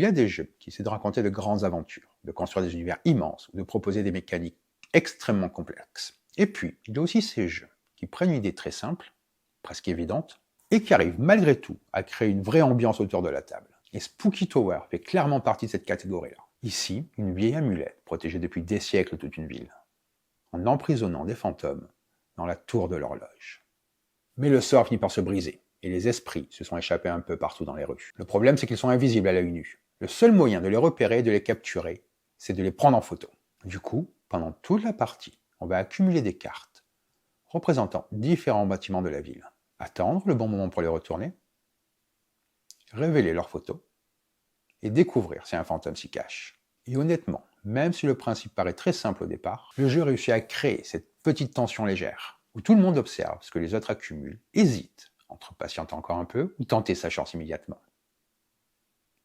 y a des jeux qui essaient de raconter de grandes aventures, de construire des univers immenses ou de proposer des mécaniques extrêmement complexes. Et puis, il y a aussi ces jeux qui prennent une idée très simple, presque évidente, et qui arrivent malgré tout à créer une vraie ambiance autour de la table. Et Spooky Tower fait clairement partie de cette catégorie-là. Ici, une vieille amulette protégée depuis des siècles toute une ville, en emprisonnant des fantômes dans la tour de l'horloge. Mais le sort finit par se briser, et les esprits se sont échappés un peu partout dans les rues. Le problème, c'est qu'ils sont invisibles à l'œil nu. Le seul moyen de les repérer et de les capturer, c'est de les prendre en photo. Du coup, pendant toute la partie, on va accumuler des cartes représentant différents bâtiments de la ville. Attendre le bon moment pour les retourner, révéler leurs photos, et découvrir si un fantôme s'y cache. Et honnêtement, même si le principe paraît très simple au départ, le jeu réussit à créer cette petite tension légère, où tout le monde observe ce que les autres accumulent, hésite entre patienter encore un peu ou tenter sa chance immédiatement,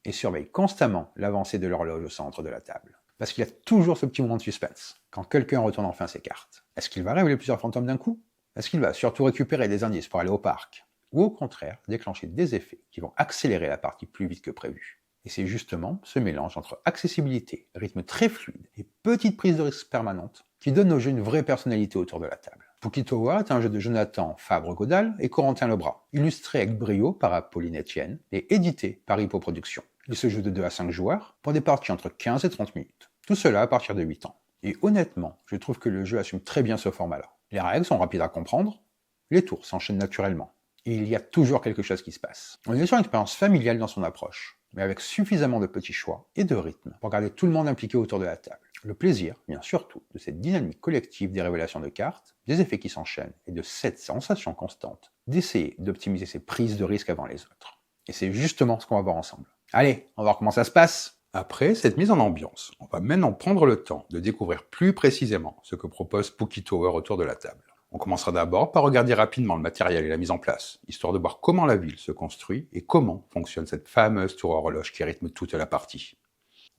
et surveille constamment l'avancée de l'horloge au centre de la table. Parce qu'il y a toujours ce petit moment de suspense, quand quelqu'un retourne enfin ses cartes. Est-ce qu'il va révéler plusieurs fantômes d'un coup? Est-ce qu'il va surtout récupérer des indices pour aller au parc? Ou au contraire, déclencher des effets qui vont accélérer la partie plus vite que prévu? Et c'est justement ce mélange entre accessibilité, rythme très fluide et petite prise de risque permanente qui donne au jeu une vraie personnalité autour de la table. Spooky Tower est un jeu de Jonathan Fabre-Godal et Corentin Lebras, illustré avec brio par Apolline Etienne et édité par Hippo Productions. Il se joue de 2 à 5 joueurs pour des parties entre 15 et 30 minutes. Tout cela à partir de 8 ans. Et honnêtement, je trouve que le jeu assume très bien ce format-là. Les règles sont rapides à comprendre, les tours s'enchaînent naturellement, et il y a toujours quelque chose qui se passe. On est sur une expérience familiale dans son approche, mais avec suffisamment de petits choix et de rythme pour garder tout le monde impliqué autour de la table. Le plaisir vient surtout de cette dynamique collective des révélations de cartes, des effets qui s'enchaînent, et de cette sensation constante d'essayer d'optimiser ses prises de risque avant les autres. Et c'est justement ce qu'on va voir ensemble. Allez, on va voir comment ça se passe. Après cette mise en ambiance, on va maintenant prendre le temps de découvrir plus précisément ce que propose Spooky Tower autour de la table. On commencera d'abord par regarder rapidement le matériel et la mise en place, histoire de voir comment la ville se construit et comment fonctionne cette fameuse tour horloge qui rythme toute la partie.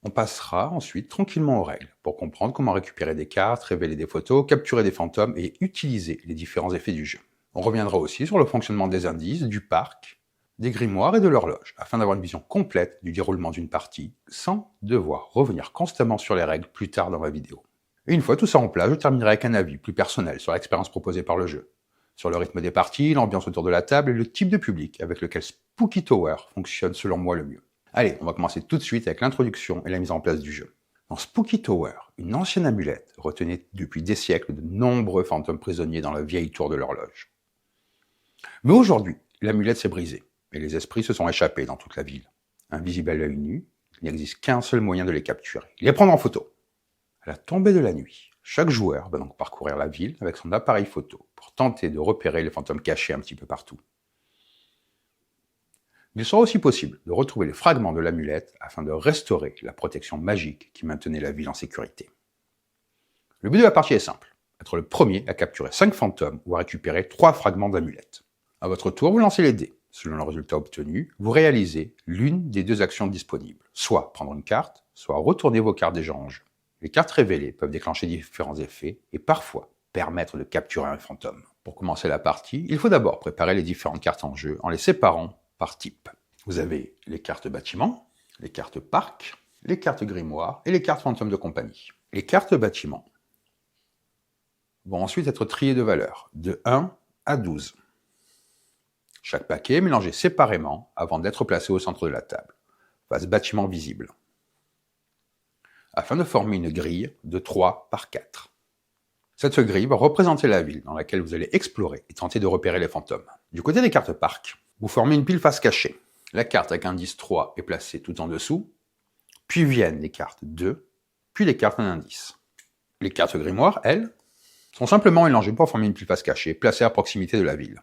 On passera ensuite tranquillement aux règles, pour comprendre comment récupérer des cartes, révéler des photos, capturer des fantômes et utiliser les différents effets du jeu. On reviendra aussi sur le fonctionnement des indices, du parc, des grimoires et de l'horloge, afin d'avoir une vision complète du déroulement d'une partie, sans devoir revenir constamment sur les règles plus tard dans la vidéo. Et une fois tout ça en place, je terminerai avec un avis plus personnel sur l'expérience proposée par le jeu, sur le rythme des parties, l'ambiance autour de la table et le type de public avec lequel Spooky Tower fonctionne selon moi le mieux. Allez, on va commencer tout de suite avec l'introduction et la mise en place du jeu. Dans Spooky Tower, une ancienne amulette retenait depuis des siècles de nombreux fantômes prisonniers dans la vieille tour de l'horloge. Mais aujourd'hui, l'amulette s'est brisée, et les esprits se sont échappés dans toute la ville. Invisibles à l'œil nu, il n'existe qu'un seul moyen de les capturer, les prendre en photo. À la tombée de la nuit, chaque joueur va donc parcourir la ville avec son appareil photo pour tenter de repérer les fantômes cachés un petit peu partout. Il sera aussi possible de retrouver les fragments de l'amulette afin de restaurer la protection magique qui maintenait la ville en sécurité. Le but de la partie est simple, être le premier à capturer 5 fantômes ou à récupérer 3 fragments d'amulette. À votre tour, vous lancez les dés. Selon le résultat obtenu, vous réalisez l'une des 2 actions disponibles, soit prendre une carte, soit retourner vos cartes déjà en jeu. Les cartes révélées peuvent déclencher différents effets et parfois permettre de capturer un fantôme. Pour commencer la partie, il faut d'abord préparer les différentes cartes en jeu en les séparant par type. Vous avez les cartes bâtiment, les cartes parc, les cartes grimoire et les cartes fantômes de compagnie. Les cartes bâtiment vont ensuite être triées de valeurs, de 1 à 12. Chaque paquet est mélangé séparément avant d'être placé au centre de la table, face bâtiment visible, afin de former une grille de 3 par 4. Cette grille va représenter la ville dans laquelle vous allez explorer et tenter de repérer les fantômes. Du côté des cartes parc, vous formez une pile face cachée. La carte avec indice 3 est placée tout en dessous, puis viennent les cartes 2, puis les cartes à indice. Les cartes grimoire, elles, sont simplement mélangées pour former une pile face cachée, placée à proximité de la ville.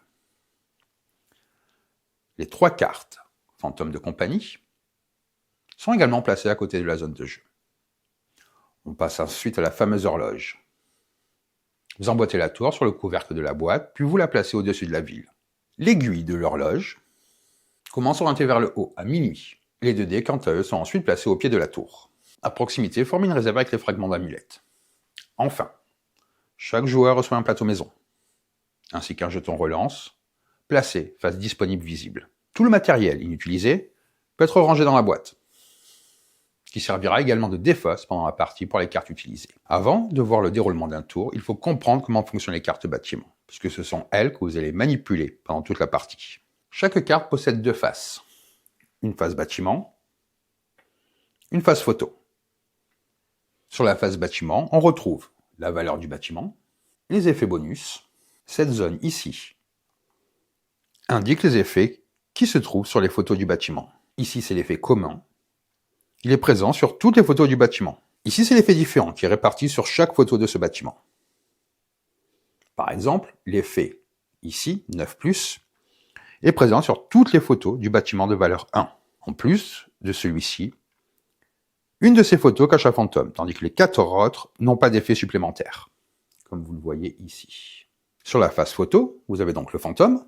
Les 3 cartes fantômes de compagnie sont également placées à côté de la zone de jeu. On passe ensuite à la fameuse horloge. Vous emboîtez la tour sur le couvercle de la boîte, puis vous la placez au-dessus de la ville. L'aiguille de l'horloge commence orientée vers le haut, à minuit. Les 2 dés, quant à eux, sont ensuite placés au pied de la tour. À proximité, formez une réserve avec les fragments d'amulette. Enfin, chaque joueur reçoit un plateau maison, ainsi qu'un jeton relance, placé face disponible visible. Tout le matériel inutilisé peut être rangé dans la boîte. qui servira également de défausse pendant la partie pour les cartes utilisées. Avant de voir le déroulement d'un tour, il faut comprendre comment fonctionnent les cartes bâtiments, puisque ce sont elles que vous allez manipuler pendant toute la partie. Chaque carte possède deux faces. Une face bâtiment, une face photo. Sur la face bâtiment, on retrouve la valeur du bâtiment, les effets bonus. Cette zone ici indique les effets qui se trouvent sur les photos du bâtiment. Ici, c'est l'effet commun. Il est présent sur toutes les photos du bâtiment. Ici, c'est l'effet différent qui est réparti sur chaque photo de ce bâtiment. Par exemple, l'effet ici, 9+, est présent sur toutes les photos du bâtiment de valeur 1. En plus de celui-ci, une de ces photos cache un fantôme, tandis que les 4 autres n'ont pas d'effet supplémentaire, comme vous le voyez ici. Sur la face photo, vous avez donc le fantôme,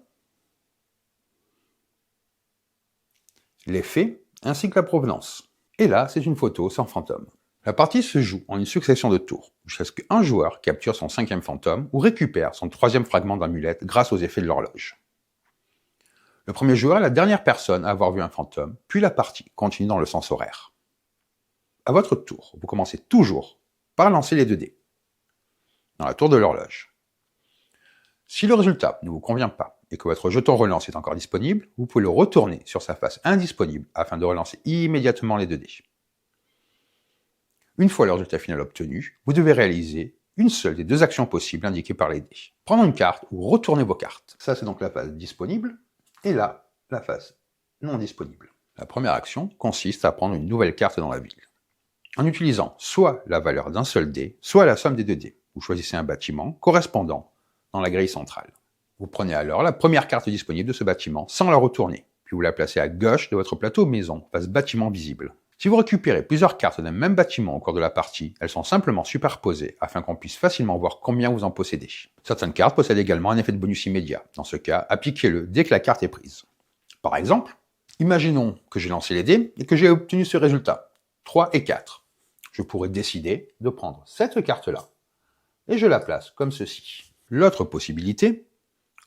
l'effet, ainsi que la provenance. Et là, c'est une photo sans fantôme. La partie se joue en une succession de tours, jusqu'à ce qu'un joueur capture son 5e fantôme ou récupère son 3e fragment d'amulette grâce aux effets de l'horloge. Le premier joueur est la dernière personne à avoir vu un fantôme, puis la partie continue dans le sens horaire. À votre tour, vous commencez toujours par lancer les 2 dés dans la tour de l'horloge. Si le résultat ne vous convient pas et que votre jeton relance est encore disponible, vous pouvez le retourner sur sa face indisponible afin de relancer immédiatement les 2 dés. Une fois le résultat final obtenu, vous devez réaliser une seule des 2 actions possibles indiquées par les dés. Prendre une carte ou retourner vos cartes. Ça, c'est donc la face disponible. Et là, la face non disponible. La première action consiste à prendre une nouvelle carte dans la ville. En utilisant soit la valeur d'un seul dé, soit la somme des 2 dés. Vous choisissez un bâtiment correspondant dans la grille centrale. Vous prenez alors la première carte disponible de ce bâtiment sans la retourner, puis vous la placez à gauche de votre plateau maison, face bâtiment visible. Si vous récupérez plusieurs cartes d'un même bâtiment au cours de la partie, elles sont simplement superposées afin qu'on puisse facilement voir combien vous en possédez. Certaines cartes possèdent également un effet de bonus immédiat. Dans ce cas, appliquez-le dès que la carte est prise. Par exemple, imaginons que j'ai lancé les dés et que j'ai obtenu ce résultat, 3 et 4. Je pourrais décider de prendre cette carte-là et je la place comme ceci. L'autre possibilité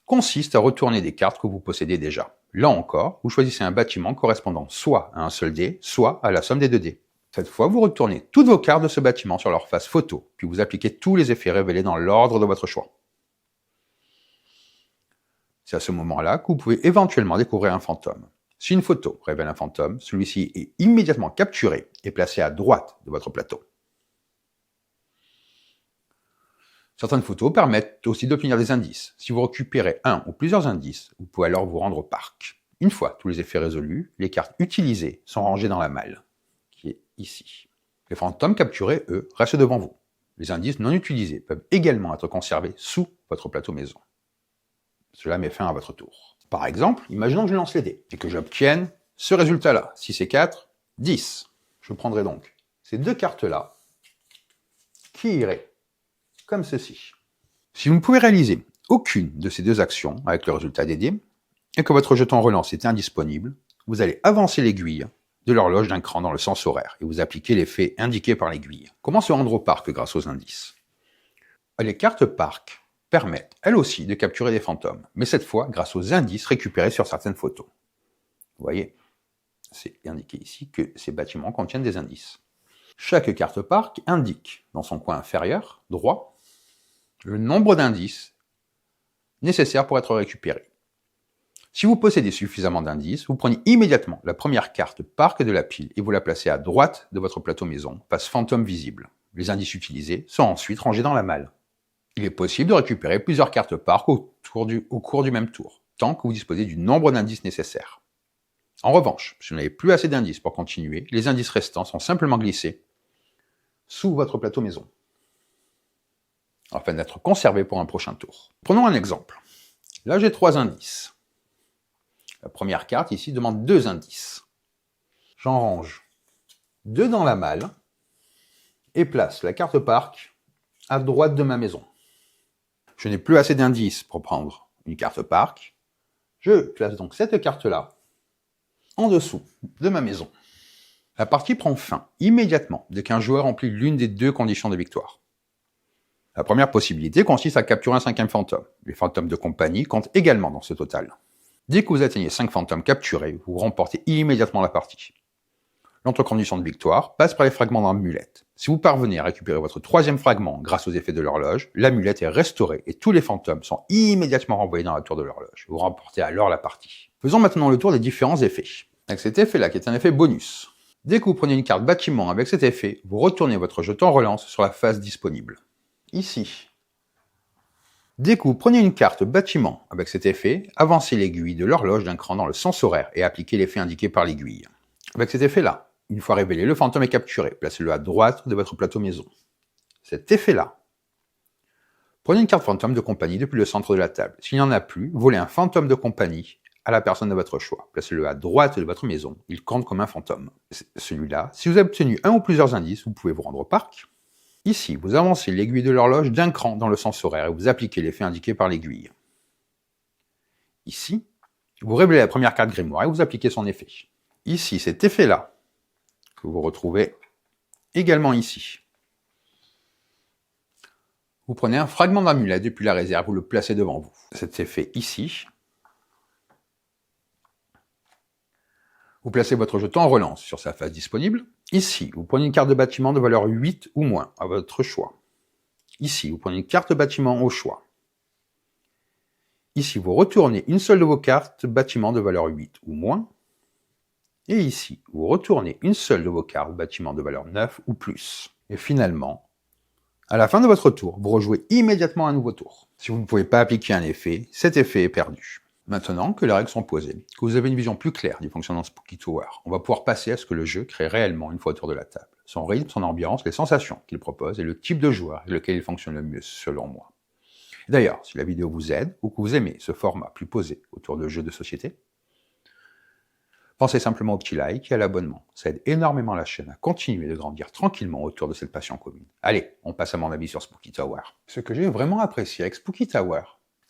consiste à retourner des cartes que vous possédez déjà. Là encore, vous choisissez un bâtiment correspondant soit à un seul dé, soit à la somme des 2 dés. Cette fois, vous retournez toutes vos cartes de ce bâtiment sur leur face photo, puis vous appliquez tous les effets révélés dans l'ordre de votre choix. C'est à ce moment-là que vous pouvez éventuellement découvrir un fantôme. Si une photo révèle un fantôme, celui-ci est immédiatement capturé et placé à droite de votre plateau. Certaines photos permettent aussi d'obtenir des indices. Si vous récupérez un ou plusieurs indices, vous pouvez alors vous rendre au parc. Une fois tous les effets résolus, les cartes utilisées sont rangées dans la malle, qui est ici. Les fantômes capturés, eux, restent devant vous. Les indices non utilisés peuvent également être conservés sous votre plateau maison. Cela met fin à votre tour. Par exemple, imaginons que je lance les dés et que j'obtienne ce résultat-là. 6 et 4, 10. Je prendrai donc ces 2 cartes-là qui iraient comme ceci. Si vous ne pouvez réaliser aucune de ces 2 actions avec le résultat des dés, et que votre jeton relance est indisponible, vous allez avancer l'aiguille de l'horloge d'un cran dans le sens horaire et vous appliquez l'effet indiqué par l'aiguille. Comment se rendre au parc grâce aux indices? Les cartes parc permettent, elles aussi, de capturer des fantômes, mais cette fois grâce aux indices récupérés sur certaines photos. Vous voyez, c'est indiqué ici que ces bâtiments contiennent des indices. Chaque carte parc indique, dans son coin inférieur, droit, le nombre d'indices nécessaires pour être récupérés. Si vous possédez suffisamment d'indices, vous prenez immédiatement la première carte parc de la pile et vous la placez à droite de votre plateau maison, face fantôme visible. Les indices utilisés sont ensuite rangés dans la malle. Il est possible de récupérer plusieurs cartes parc au cours du même tour, tant que vous disposez du nombre d'indices nécessaires. En revanche, si vous n'avez plus assez d'indices pour continuer, les indices restants sont simplement glissés sous votre plateau maison, afin d'être conservés pour un prochain tour. Prenons un exemple. Là, j'ai 3 indices. La première carte ici demande 2 indices. J'en range 2 dans la malle et place la carte parc à droite de ma maison. Je n'ai plus assez d'indices pour prendre une carte parc. Je place donc cette carte-là en dessous de ma maison. La partie prend fin immédiatement dès qu'un joueur remplit l'une des 2 conditions de victoire. La première possibilité consiste à capturer un 5e fantôme. Les fantômes de compagnie comptent également dans ce total. Dès que vous atteignez 5 fantômes capturés, vous remportez immédiatement la partie. L'autre condition de victoire passe par les fragments d'amulette. Si vous parvenez à récupérer votre troisième fragment grâce aux effets de l'horloge, l'amulette est restaurée et tous les fantômes sont immédiatement renvoyés dans la tour de l'horloge. Vous remportez alors la partie. Faisons maintenant le tour des différents effets. Avec cet effet-là, qui est un effet bonus. Dès que vous prenez une carte bâtiment avec cet effet, vous retournez votre jeton relance sur la phase disponible. Ici. Dès que vous prenez une carte bâtiment avec cet effet, avancez l'aiguille de l'horloge d'un cran dans le sens horaire et appliquez l'effet indiqué par l'aiguille. Avec cet effet-là, une fois révélé, le fantôme est capturé. Placez-le à droite de votre plateau maison. Cet effet-là. Prenez une carte fantôme de compagnie depuis le centre de la table. S'il n'y en a plus, volez un fantôme de compagnie à la personne de votre choix. Placez-le à droite de votre maison. Il compte comme un fantôme. Celui-là, si vous avez obtenu un ou plusieurs indices, vous pouvez vous rendre au parc. Ici, vous avancez l'aiguille de l'horloge d'un cran dans le sens horaire et vous appliquez l'effet indiqué par l'aiguille. Ici, vous révélez la première carte grimoire et vous appliquez son effet. Ici, cet effet-là, que vous retrouvez également ici. Vous prenez un fragment d'amulette depuis la réserve, vous le placez devant vous. Cet effet ici. Vous placez votre jeton en relance sur sa face disponible. Ici, vous prenez une carte de bâtiment de valeur 8 ou moins, à votre choix. Ici, vous prenez une carte de bâtiment au choix. Ici, vous retournez une seule de vos cartes bâtiment de valeur 8 ou moins. Et ici, vous retournez une seule de vos cartes bâtiment de valeur 9 ou plus. Et finalement, à la fin de votre tour, vous rejouez immédiatement un nouveau tour. Si vous ne pouvez pas appliquer un effet, cet effet est perdu. Maintenant que les règles sont posées, que vous avez une vision plus claire du fonctionnement de Spooky Tower, on va pouvoir passer à ce que le jeu crée réellement une fois autour de la table. Son rythme, son ambiance, les sensations qu'il propose et le type de joueur avec lequel il fonctionne le mieux, selon moi. D'ailleurs, si la vidéo vous aide ou que vous aimez ce format plus posé autour de jeux de société, pensez simplement au petit like et à l'abonnement. Ça aide énormément la chaîne à continuer de grandir tranquillement autour de cette passion commune. Allez, on passe à mon avis sur Spooky Tower. Ce que j'ai vraiment apprécié avec Spooky Tower,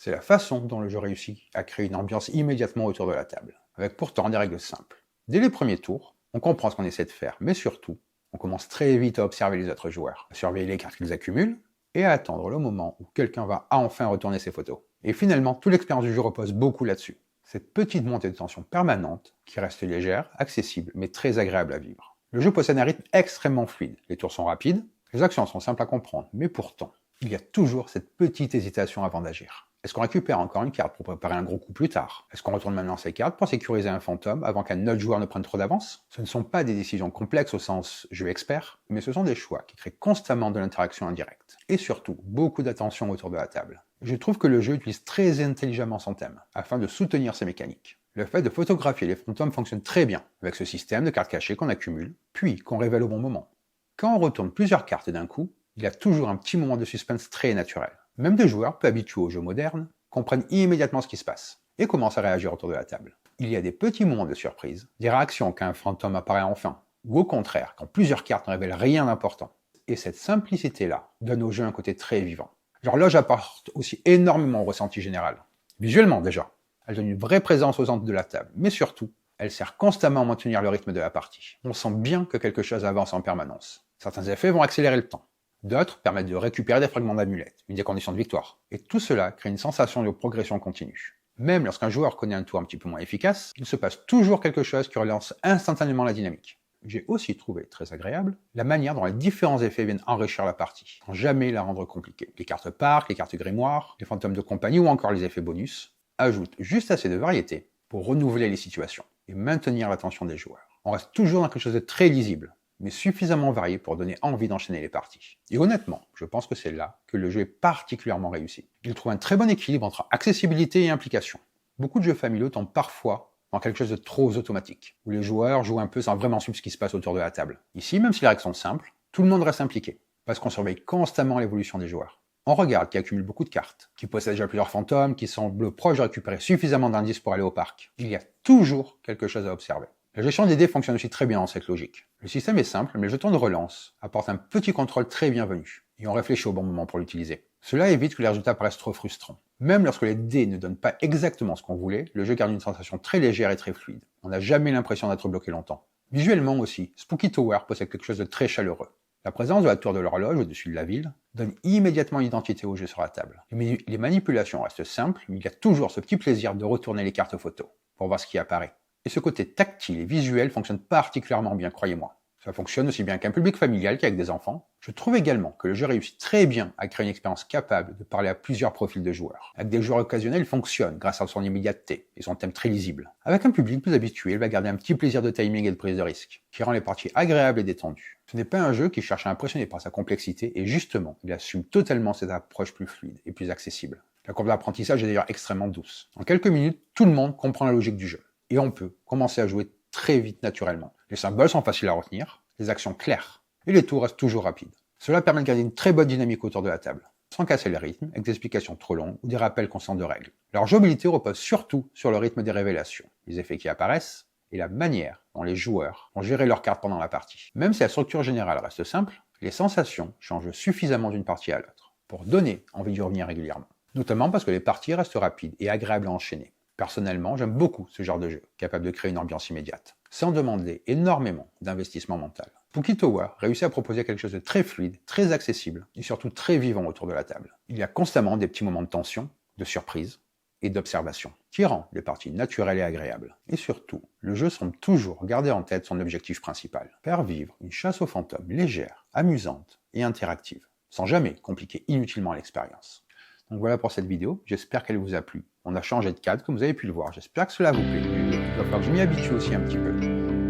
c'est la façon dont le jeu réussit à créer une ambiance immédiatement autour de la table, avec pourtant des règles simples. Dès les premiers tours, on comprend ce qu'on essaie de faire, mais surtout, on commence très vite à observer les autres joueurs, à surveiller les cartes qu'ils accumulent, et à attendre le moment où quelqu'un va enfin retourner ses photos. Et finalement, toute l'expérience du jeu repose beaucoup là-dessus. Cette petite montée de tension permanente, qui reste légère, accessible, mais très agréable à vivre. Le jeu possède un rythme extrêmement fluide, les tours sont rapides, les actions sont simples à comprendre, mais pourtant, il y a toujours cette petite hésitation avant d'agir. Est-ce qu'on récupère encore une carte pour préparer un gros coup plus tard? Est-ce qu'on retourne maintenant ses cartes pour sécuriser un fantôme avant qu'un autre joueur ne prenne trop d'avance? Ce ne sont pas des décisions complexes au sens jeu expert, mais ce sont des choix qui créent constamment de l'interaction indirecte. Et surtout, beaucoup d'attention autour de la table. Je trouve que le jeu utilise très intelligemment son thème, afin de soutenir ses mécaniques. Le fait de photographier les fantômes fonctionne très bien, avec ce système de cartes cachées qu'on accumule, puis qu'on révèle au bon moment. Quand on retourne plusieurs cartes d'un coup, il y a toujours un petit moment de suspense très naturel. Même des joueurs peu habitués aux jeux modernes comprennent immédiatement ce qui se passe et commencent à réagir autour de la table. Il y a des petits moments de surprise, des réactions quand un fantôme apparaît enfin, ou au contraire, quand plusieurs cartes ne révèlent rien d'important. Et cette simplicité-là donne au jeu un côté très vivant. L'horloge apporte aussi énormément au ressenti général. Visuellement déjà, elle donne une vraie présence aux centres de la table, mais surtout, elle sert constamment à maintenir le rythme de la partie. On sent bien que quelque chose avance en permanence. Certains effets vont accélérer le temps. D'autres permettent de récupérer des fragments d'amulette, une des conditions de victoire. Et tout cela crée une sensation de progression continue. Même lorsqu'un joueur connaît un tour un petit peu moins efficace, il se passe toujours quelque chose qui relance instantanément la dynamique. J'ai aussi trouvé très agréable la manière dont les différents effets viennent enrichir la partie, sans jamais la rendre compliquée. Les cartes parc, les cartes grimoire, les fantômes de compagnie ou encore les effets bonus ajoutent juste assez de variété pour renouveler les situations et maintenir l'attention des joueurs. On reste toujours dans quelque chose de très lisible, mais suffisamment varié pour donner envie d'enchaîner les parties. Et honnêtement, je pense que c'est là que le jeu est particulièrement réussi. Il trouve un très bon équilibre entre accessibilité et implication. Beaucoup de jeux familiaux tombent parfois dans quelque chose de trop automatique, où les joueurs jouent un peu sans vraiment suivre ce qui se passe autour de la table. Ici, même si les règles sont simples, tout le monde reste impliqué, parce qu'on surveille constamment l'évolution des joueurs. On regarde qui accumule beaucoup de cartes, qui possède déjà plusieurs fantômes, qui semblent proches de récupérer suffisamment d'indices pour aller au parc. Il y a toujours quelque chose à observer. La gestion des dés fonctionne aussi très bien dans cette logique. Le système est simple, mais le jeton de relance apporte un petit contrôle très bienvenu, et on réfléchit au bon moment pour l'utiliser. Cela évite que les résultats paraissent trop frustrants. Même lorsque les dés ne donnent pas exactement ce qu'on voulait, le jeu garde une sensation très légère et très fluide. On n'a jamais l'impression d'être bloqué longtemps. Visuellement aussi, Spooky Tower possède quelque chose de très chaleureux. La présence de la tour de l'horloge au-dessus de la ville donne immédiatement l'identité au jeu sur la table. Les manipulations restent simples, mais il y a toujours ce petit plaisir de retourner les cartes photos pour voir ce qui apparaît. Et ce côté tactile et visuel fonctionne particulièrement bien, croyez-moi. Ça fonctionne aussi bien qu'un public familial qu'avec des enfants. Je trouve également que le jeu réussit très bien à créer une expérience capable de parler à plusieurs profils de joueurs. Avec des joueurs occasionnels, il fonctionne grâce à son immédiateté et son thème très lisible. Avec un public plus habitué, il va garder un petit plaisir de timing et de prise de risque, qui rend les parties agréables et détendues. Ce n'est pas un jeu qui cherche à impressionner par sa complexité et justement, il assume totalement cette approche plus fluide et plus accessible. La courbe d'apprentissage est d'ailleurs extrêmement douce. En quelques minutes, tout le monde comprend la logique du jeu. Et on peut commencer à jouer très vite naturellement. Les symboles sont faciles à retenir, les actions claires, et les tours restent toujours rapides. Cela permet de garder une très bonne dynamique autour de la table, sans casser le rythme, avec des explications trop longues ou des rappels constants de règles. Leur jouabilité repose surtout sur le rythme des révélations, les effets qui apparaissent, et la manière dont les joueurs vont gérer leurs cartes pendant la partie. Même si la structure générale reste simple, les sensations changent suffisamment d'une partie à l'autre, pour donner envie d'y revenir régulièrement. Notamment parce que les parties restent rapides et agréables à enchaîner. Personnellement, j'aime beaucoup ce genre de jeu, capable de créer une ambiance immédiate, sans demander énormément d'investissement mental. Spooky Tower réussit à proposer quelque chose de très fluide, très accessible, et surtout très vivant autour de la table. Il y a constamment des petits moments de tension, de surprise et d'observation, qui rend les parties naturelles et agréables. Et surtout, le jeu semble toujours garder en tête son objectif principal, faire vivre une chasse aux fantômes légère, amusante et interactive, sans jamais compliquer inutilement l'expérience. Donc voilà pour cette vidéo, j'espère qu'elle vous a plu. On a changé de cadre, comme vous avez pu le voir, j'espère que cela vous plaît. Il va falloir que je m'y habitue aussi un petit peu.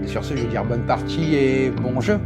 Et sur ce, je vais dire bonne partie et bon jeu!